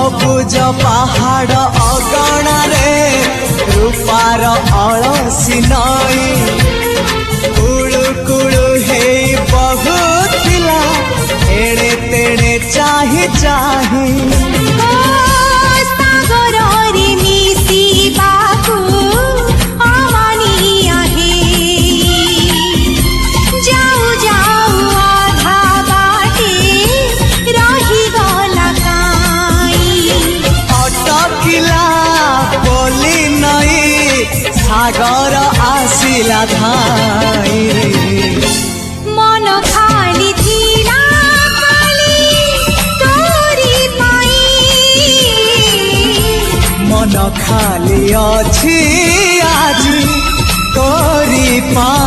सबुज पहाड़ अगणारे रूपार अलसी नई कुळु कुळु हे बहुथिला एड़े तेड़े चाही चाही सागर आसिला धाई मन खाली थिला खाली तोरी पाई मन खाली अछि आज तोरी पाई।